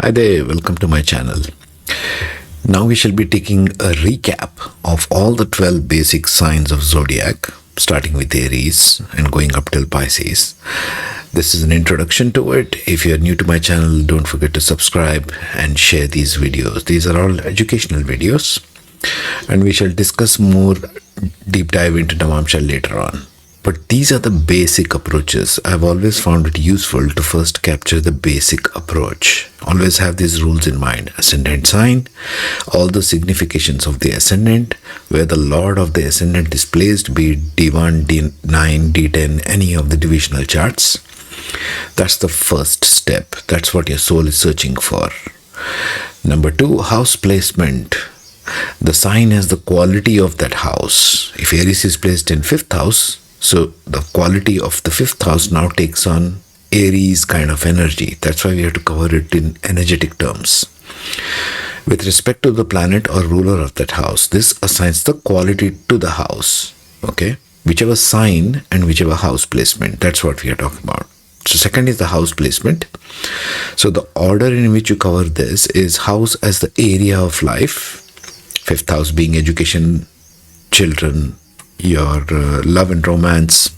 Hi there, welcome to my channel. Now we shall be taking a recap of all the 12 basic signs of zodiac, starting with Aries and going up till Pisces. This is an introduction to it. If you are new to my channel, don't forget to subscribe and share these videos. These are all educational videos, and we shall discuss more deep dive into Navamsha later on. But these are the basic approaches. I've always found it useful to first capture the basic approach. Always have these rules in mind. Ascendant sign, all the significations of the ascendant, where the lord of the ascendant is placed, be it D1, D9, D10, any of the divisional charts. That's the first step. That's what your soul is searching for. Number 2, house placement. The sign has the quality of that house. If Aries is placed in 5th house, so the quality of the 5th house now takes on Aries kind of energy. That's why we have to cover it in energetic terms. With respect to the planet or ruler of that house, this assigns the quality to the house. Okay? Whichever sign and whichever house placement. That's what we are talking about. So second is the house placement. So the order in which you cover this is house as the area of life. 5th house being education, children, your love and romance,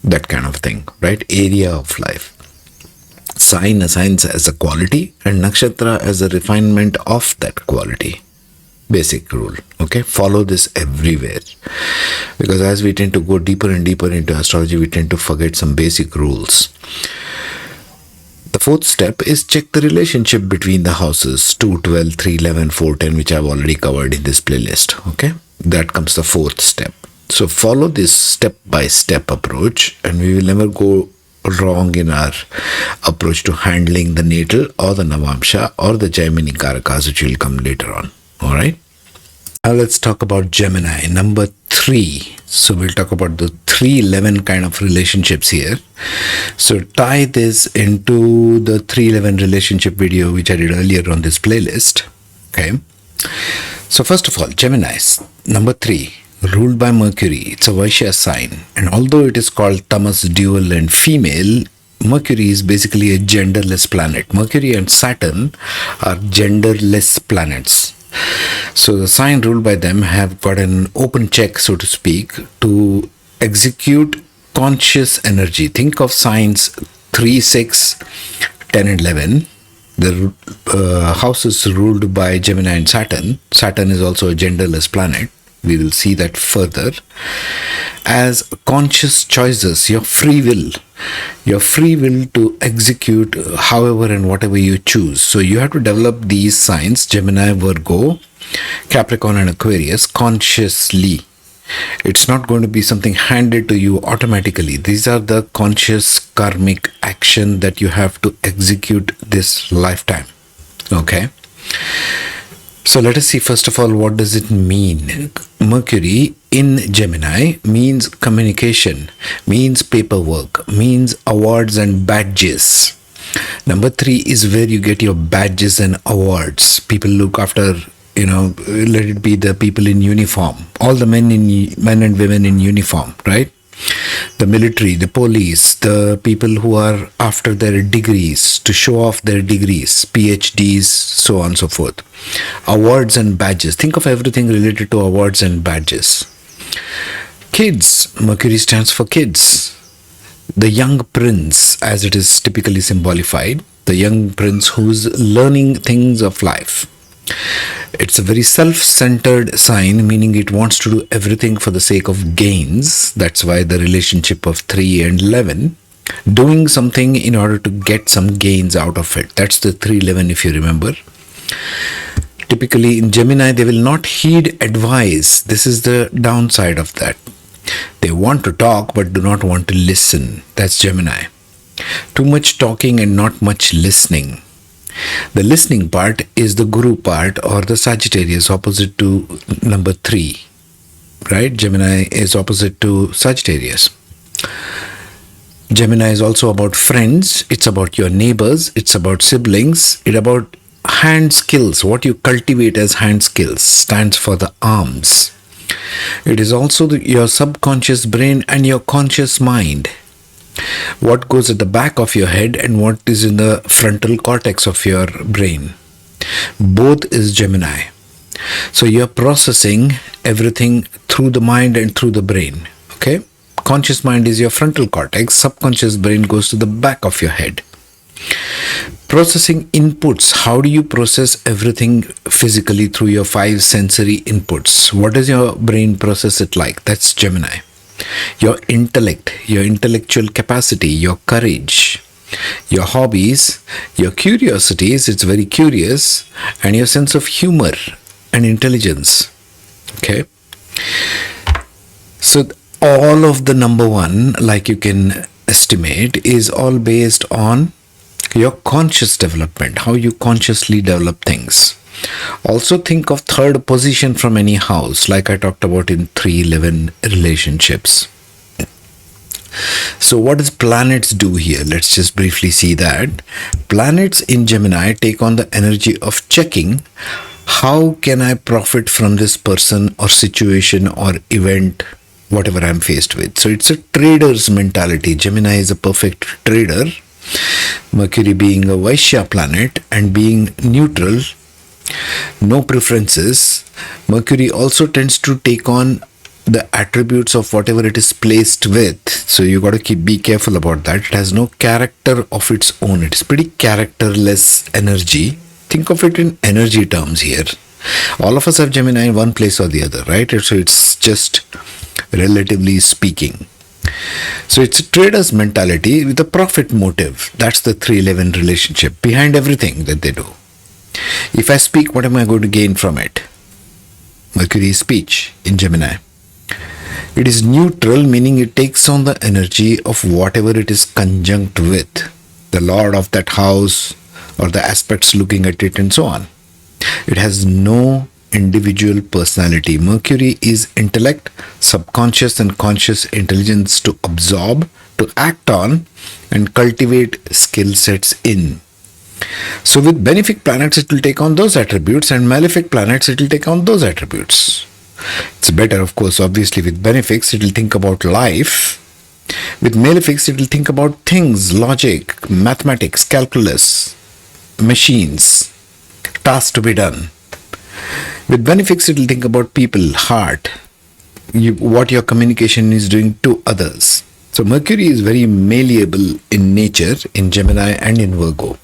that kind of thing, right? Area of life. Sign assigns as a quality and nakshatra as a refinement of that quality. Basic rule, okay? Follow this everywhere. Because as we tend to go deeper and deeper into astrology, we tend to forget some basic rules. The 4th step is check the relationship between the houses 2, 12, 3, 11, 4, 10, which I've already covered in this playlist, okay? That comes the 4th step. So follow this step-by-step approach, and we will never go wrong in our approach to handling the natal or the Navamsha or the Gemini Karakas, which will come later on. All right. Now let's talk about Gemini, number 3. So we'll talk about the 3-11 kind of relationships here. So tie this into the 3-11 relationship video, which I did earlier on this playlist. Okay. So first of all, Geminis, number 3. Ruled by Mercury. It's a Vaishya sign, and although it is called Tamas, dual and female, Mercury is basically a genderless planet. Mercury and Saturn are genderless planets. So the sign ruled by them have got an open check, so to speak, to execute conscious energy. Think of signs 3, 6, 10 and 11. The house is ruled by Gemini and Saturn. Saturn is also a genderless planet. We will see that further. As conscious choices, your free will to execute however and whatever you choose. So you have to develop these signs, Gemini, Virgo, Capricorn and Aquarius, consciously. It's not going to be something handed to you automatically. These are the conscious karmic action that you have to execute this lifetime. Okay? So let us see first of all, what does it mean? Mercury in Gemini means communication, means paperwork, means awards and badges. Number 3 is where you get your badges and awards. People look after, let it be the people in uniform, all the men and women in uniform, right? The military, the police, the people who are after their degrees, to show off their degrees, PhDs, so on and so forth. Awards and badges. Think of everything related to awards and badges. Kids. Mercury stands for kids. The young prince, as it is typically symbolified, the young prince who's learning things of life. It's a very self-centered sign, meaning it wants to do everything for the sake of gains. That's why the relationship of 3 and 11. Doing something in order to get some gains out of it. That's the 3-11 if you remember. Typically in Gemini, they will not heed advice. This is the downside of that. They want to talk but do not want to listen. That's Gemini. Too much talking and not much listening. The listening part is the Guru part, or the Sagittarius, opposite to number 3. Right? Gemini is opposite to Sagittarius. Gemini is also about friends. It's about your neighbors. It's about siblings. It's about hand skills. What you cultivate as hand skills stands for the arms. It is also your subconscious brain and your conscious mind. what goes at the back of your head and what is in the frontal cortex of your brain. Both is Gemini. So you're processing everything through the mind and through the brain. Okay? Conscious mind is your frontal cortex, subconscious brain goes to the back of your head. Processing inputs. How do you process everything physically through your 5 sensory inputs? What does your brain process it like? That's Gemini. Your intellect, your intellectual capacity, your courage, your hobbies, your curiosities, it's very curious, and your sense of humor and intelligence. Okay? So all of the number one, like you can estimate, is all based on your conscious development, how you consciously develop things. Also think of third position from any house, like I talked about in 311 relationships. So what does planets do here? Let's just briefly see that. Planets in Gemini take on the energy of checking, how can I profit from this person or situation or event, whatever I'm faced with. So it's a trader's mentality. Gemini is a perfect trader. Mercury being a Vaishya planet and being neutral, no preferences. Mercury also tends to take on the attributes of whatever it is placed with. So you got to be careful about that. It has no character of its own. It's pretty characterless energy. Think of it in energy terms here. All of us have Gemini in one place or the other, right? So it's just relatively speaking. So it's a trader's mentality with a profit motive. That's the 311 relationship behind everything that they do. If I speak, what am I going to gain from it? Mercury is speech in Gemini. It is neutral, meaning it takes on the energy of whatever it is conjunct with, the lord of that house or the aspects looking at it and so on. It has no individual personality. Mercury is intellect, subconscious and conscious intelligence to absorb, to act on and cultivate skill sets in. So with benefic planets it will take on those attributes and malefic planets it will take on those attributes. It's better, of course, obviously with benefics it will think about life. With malefics it will think about things, logic, mathematics, calculus, machines, tasks to be done. With benefics it will think about people, heart, what your communication is doing to others. So Mercury is very malleable in nature in Gemini and in Virgo.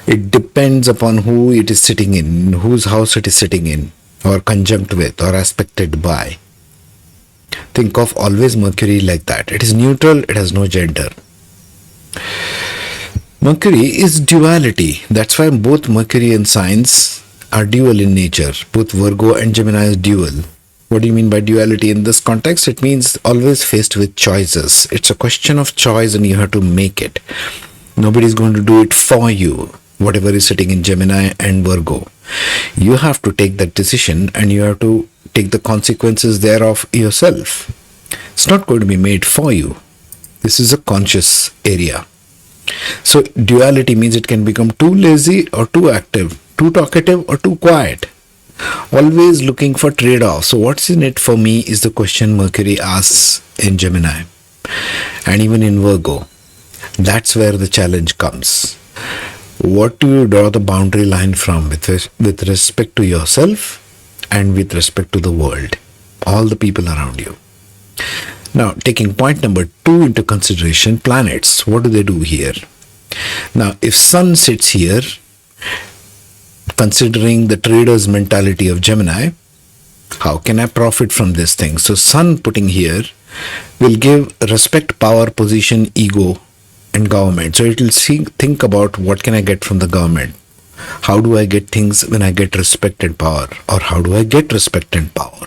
It depends upon who it is sitting in, whose house it is sitting in, or conjunct with, or aspected by. Think of always Mercury like that. It is neutral, it has no gender. Mercury is duality. That's why both Mercury and signs are dual in nature. Both Virgo and Gemini is dual. What do you mean by duality in this context? It means always faced with choices. It's a question of choice and you have to make it. Nobody's going to do it for you, whatever is sitting in Gemini and Virgo. You have to take that decision and you have to take the consequences thereof yourself. It's not going to be made for you. This is a conscious area. So duality means it can become too lazy or too active, too talkative or too quiet. Always looking for trade-off. So what's in it for me is the question Mercury asks in Gemini and even in Virgo. That's where the challenge comes. What do you draw the boundary line from with respect to yourself and with respect to the world, all the people around you? Now, taking point number 2 into consideration, planets. What do they do here? Now, if Sun sits here, considering the trader's mentality of Gemini, how can I profit from this thing? So Sun putting here will give respect, power, position, ego, and government. So it will think about what can I get from the government? How do I get things when I get respect and power? Or how do I get respect and power?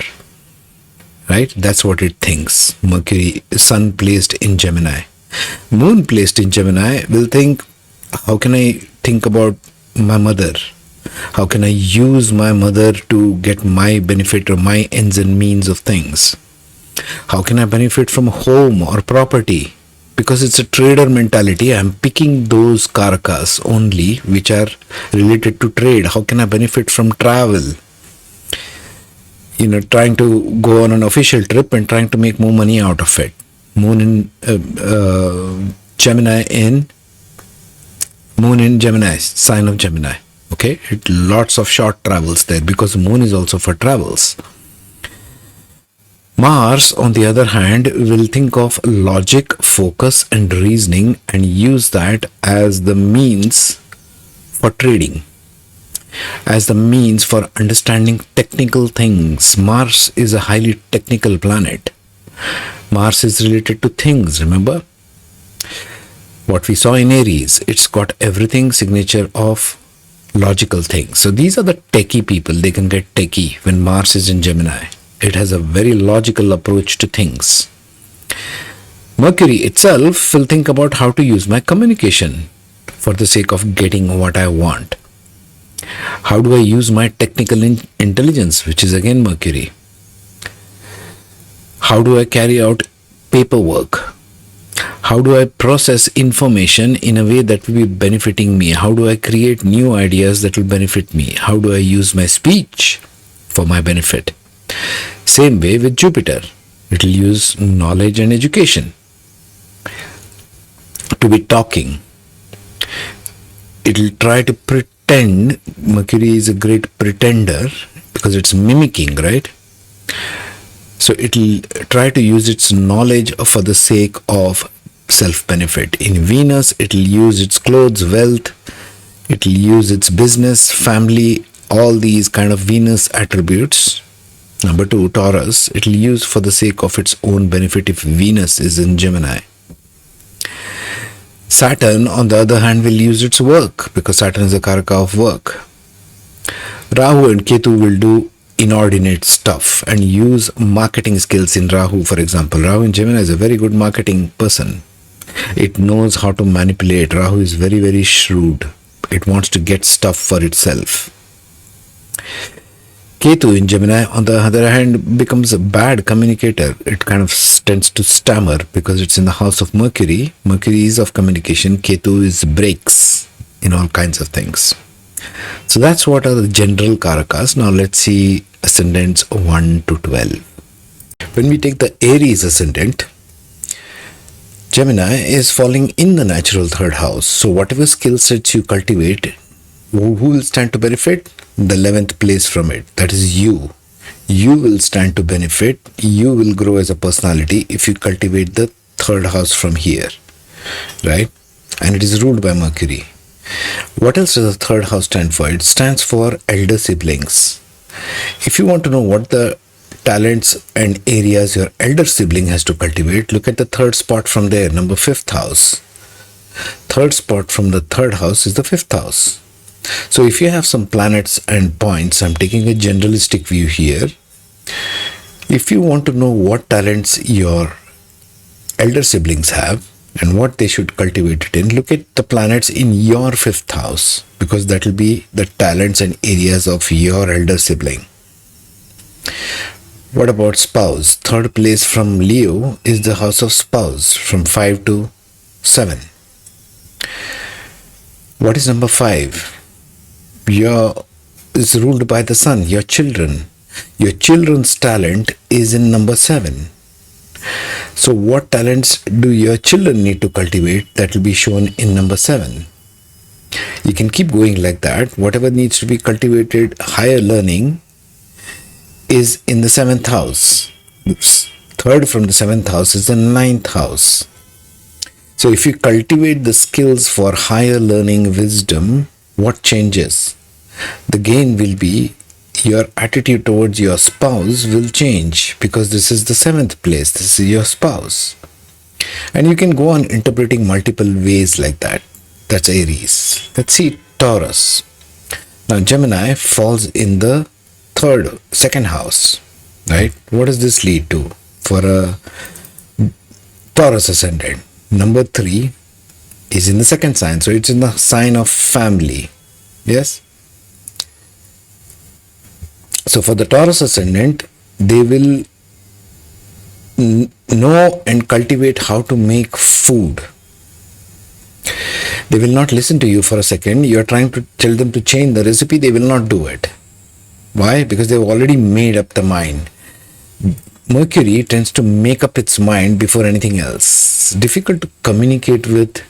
Right? That's what it thinks. Mercury, Sun placed in Gemini. Moon placed in Gemini will think, how can I think about my mother? How can I use my mother to get my benefit or my ends and means of things? How can I benefit from home or property? Because it's a trader mentality, I'm picking those karakas only which are related to trade. How can I benefit from travel? Trying to go on an official trip and trying to make more money out of it. Moon in Gemini in Moon in Gemini, sign of Gemini. Okay, lots of short travels there because Moon is also for travels. Mars, on the other hand, will think of logic, focus, and reasoning and use that as the means for trading, as the means for understanding technical things. Mars is a highly technical planet. Mars is related to things, remember? What we saw in Aries, it's got everything signature of logical things. So these are the techie people. They can get techie when Mars is in Gemini. It has a very logical approach to things. Mercury itself will think about how to use my communication for the sake of getting what I want. How do I use my technical intelligence, which is again Mercury? How do I carry out paperwork? How do I process information in a way that will be benefiting me? How do I create new ideas that will benefit me? How do I use my speech for my benefit? Same way with Jupiter. It will use knowledge and education to be talking. It will try to pretend. Mercury is a great pretender because it's mimicking, right? So it will try to use its knowledge for the sake of self-benefit. In Venus, it will use its clothes, wealth, it will use its business, family, all these kind of Venus attributes. Number 2, Taurus, it will use for the sake of its own benefit if Venus is in Gemini. Saturn, on the other hand, will use its work because Saturn is a karaka of work. Rahu and Ketu will do inordinate stuff and use marketing skills in Rahu, for example. Rahu in Gemini is a very good marketing person. It knows how to manipulate. Rahu is very, very shrewd. It wants to get stuff for itself. Ketu in Gemini, on the other hand, becomes a bad communicator. It kind of tends to stammer because it's in the house of Mercury. Mercury is of communication. Ketu is breaks in all kinds of things. So that's what are the general karakas. Now let's see ascendants 1 to 12. When we take the Aries ascendant, Gemini is falling in the natural third house. So whatever skill sets you cultivate, who will stand to benefit? The 11th place from it. That is you. You will stand to benefit. You will grow as a personality if you cultivate the third house from here. Right? And it is ruled by Mercury. What else does the third house stand for? It stands for elder siblings. If you want to know what the talents and areas your elder sibling has to cultivate, look at the third spot from there, number 5th house. Third spot from the third house is the 5th house. So if you have some planets and points, I'm taking a generalistic view here. If you want to know what talents your elder siblings have and what they should cultivate it in, look at the planets in your 5th house, because that will be the talents and areas of your elder sibling. What about spouse? Third place from Leo is the house of spouse, from 5 to 7. What is number 5? Is ruled by the sun, your children. Your children's talent is in number 7. So what talents do your children need to cultivate? That will be shown in number 7. You can keep going like that. Whatever needs to be cultivated, higher learning, is in the 7th house. Third from the 7th house is the 9th house. So if you cultivate the skills for higher learning, wisdom, what changes? The gain will be your attitude towards your spouse will change, because this is the 7th place. This is your spouse. And you can go on interpreting multiple ways like that. That's Aries. Let's see Taurus. Now Gemini falls in the second house, right? What does this lead to for a Taurus ascendant? Number 3 is in the second sign, so it's in the sign of family. Yes? So for the Taurus ascendant, they will know and cultivate how to make food. They will not listen to you for a second. You are trying to tell them to change the recipe, they will not do it. Why? Because they've already made up the mind. Mercury tends to make up its mind before anything else. Difficult to communicate with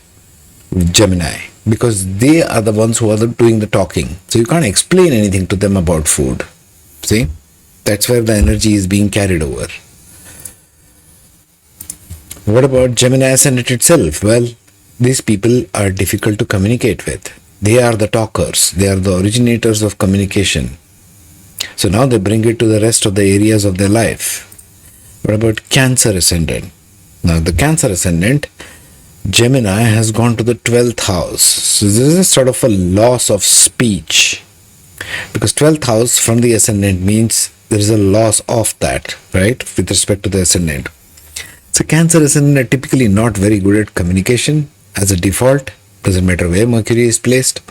Gemini because they are the ones who are doing the talking. So you can't explain anything to them about food. See? That's where the energy is being carried over. What about Gemini Ascendant itself? Well, these people are difficult to communicate with. They are the talkers. They are the originators of communication. So now they bring it to the rest of the areas of their life. What about Cancer Ascendant? Now the Cancer Ascendant, Gemini has gone to the 12th house. So this is sort of a loss of speech. Because 12th house from the Ascendant means there is a loss of that, right? With respect to the Ascendant. So Cancer Ascendant are typically not very good at communication as a default. Doesn't matter where Mercury is placed.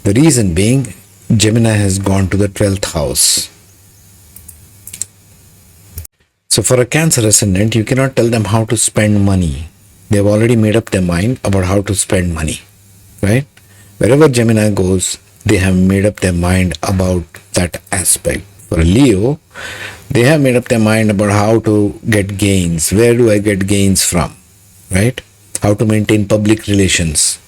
The reason being, Gemini has gone to the 12th house. So for a Cancer Ascendant, you cannot tell them how to spend money. They've already made up their mind about how to spend money, right? Wherever Gemini goes, they have made up their mind about that aspect. For a Leo, they have made up their mind about how to get gains. Where do I get gains from, right? How to maintain public relations.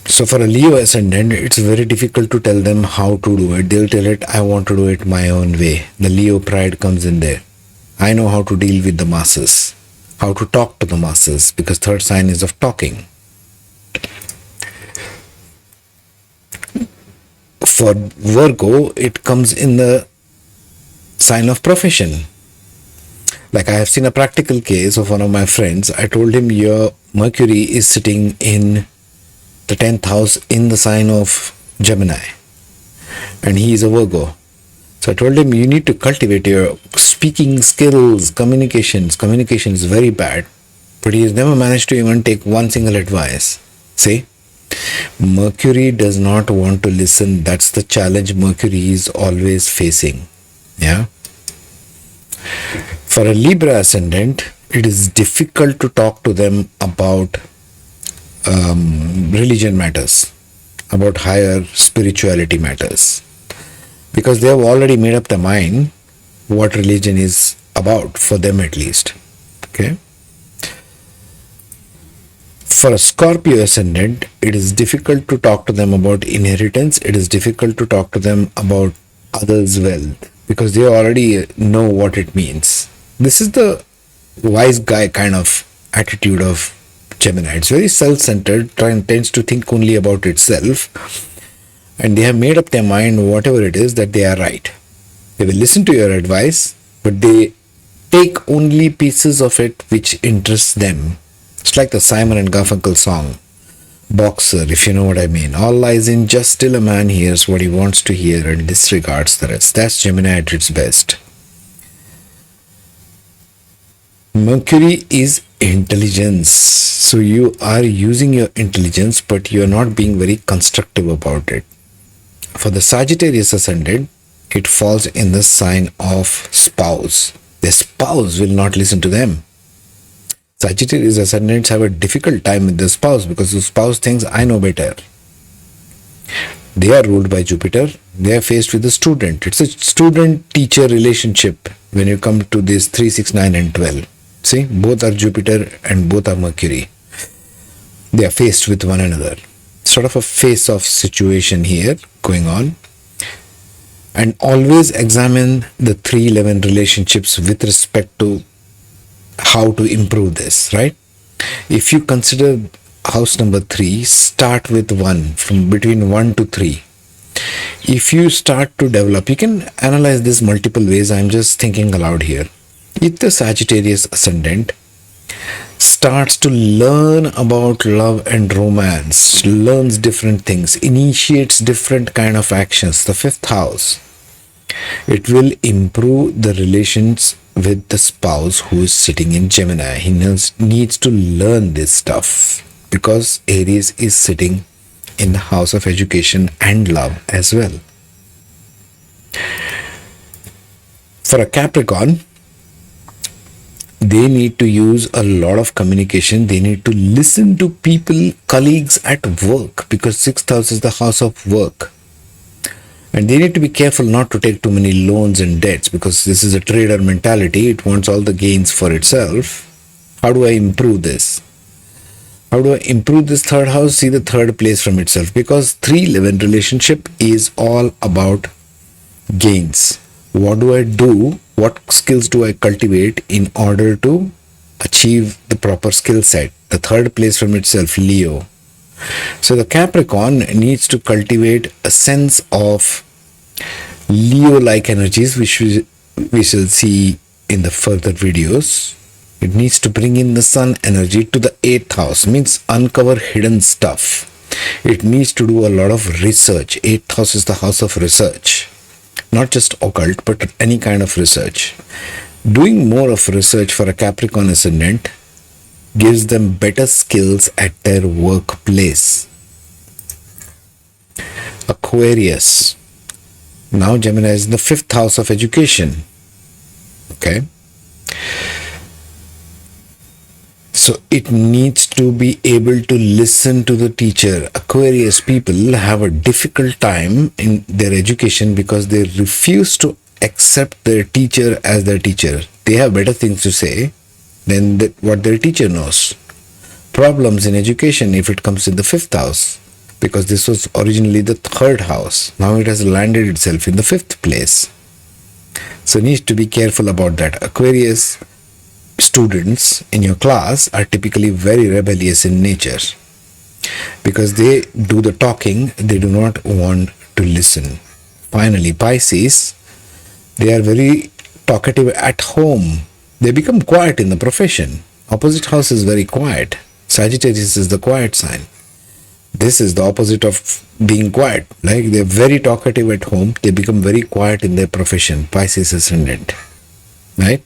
So for a Leo Ascendant, it's very difficult to tell them how to do it. They'll tell it, I want to do it my own way. The Leo pride comes in there. I know how to deal with the masses, how to talk to the masses, because third sign is of talking. For Virgo, it comes in the sign of profession. Like I have seen a practical case of one of my friends. I told him your Mercury is sitting in the 10th house in the sign of Gemini, and he is a Virgo. So I told him you need to cultivate your speaking skills, communications. Communication is very bad, but he has never managed to even take one single advice. See? Mercury does not want to listen. That's the challenge Mercury is always facing. Yeah. For a Libra Ascendant, it is difficult to talk to them about religion matters, about higher spirituality matters, because they have already made up their mind what religion is about, for them at least. Okay. For a Scorpio Ascendant, it is difficult to talk to them about inheritance. It is difficult to talk to them about others' wealth because they already know what it means. This is the wise guy kind of attitude of Gemini. It's very self-centered, tends to think only about itself, and they have made up their mind, whatever it is, that they are right. They will listen to your advice, but they take only pieces of it which interests them. It's like the Simon and Garfunkel song, Boxer, if you know what I mean. All lies in just till a man hears what he wants to hear and disregards the rest. That's Gemini at its best. Mercury is intelligence. So you are using your intelligence, but you are not being very constructive about it. For the Sagittarius Ascendant, it falls in the sign of spouse. Their spouse will not listen to them. Sagittarius Ascendants have a difficult time with their spouse because the spouse thinks, I know better. They are ruled by Jupiter. They are faced with a student. It's a student-teacher relationship when you come to this 3, 6, 9 and 12. See, both are Jupiter and both are Mercury. They are faced with one another. Sort of a face-off situation here going on. And always examine the 3-11 relationships with respect to how to improve this, right? If you consider house number 3, start with 1, from between 1 to 3. If you start to develop, you can analyze this multiple ways. I'm just thinking aloud here. If the Sagittarius Ascendant starts to learn about love and romance, learns different things, initiates different kind of actions, the 5th house, it will improve the relations with the spouse who is sitting in Gemini. He needs to learn this stuff because Aries is sitting in the house of education and love as well. For a Capricorn, they need to use a lot of communication. They need to listen to people, colleagues at work, because 6th house is the house of work. And they need to be careful not to take too many loans and debts, because this is a trader mentality. It wants all the gains for itself. How do I improve this? How do I improve this third house? See the third place from itself, because 3-11 relationship is all about gains. What do I do? What skills do I cultivate in order to achieve the proper skill set? The third place from itself, Leo. So the Capricorn needs to cultivate a sense of Leo-like energies, which we shall see in the further videos. It needs to bring in the sun energy to the 8th house, means uncover hidden stuff. It needs to do a lot of research. 8th house is the house of research. Not just occult, but any kind of research. Doing more of research for a Capricorn ascendant gives them better skills at their workplace. Aquarius. Now Gemini is in the 5th house of education. Okay. So it needs to be able to listen to the teacher. Aquarius people have a difficult time in their education because they refuse to accept their teacher as their teacher. They have better things to say than what their teacher knows. Problems in education if it comes in the 5th house, because this was originally the 3rd house. Now it has landed itself in the 5th place. So needs to be careful about that. Aquarius students in your class are typically very rebellious in nature, because they do the talking, they do not want to listen. Finally, Pisces, they are very talkative at home. They become quiet in the profession. Opposite house is very quiet. Sagittarius is the quiet sign. This is the opposite of being quiet. Like, they're very talkative at home, they become very quiet in their profession. Pisces ascendant, right?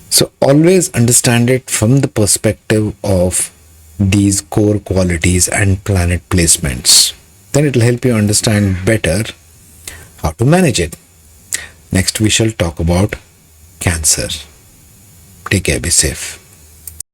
So always understand it from the perspective of these core qualities and planet placements. Then it will help you understand better how to manage it. Next we shall talk about Cancer. Take care, be safe.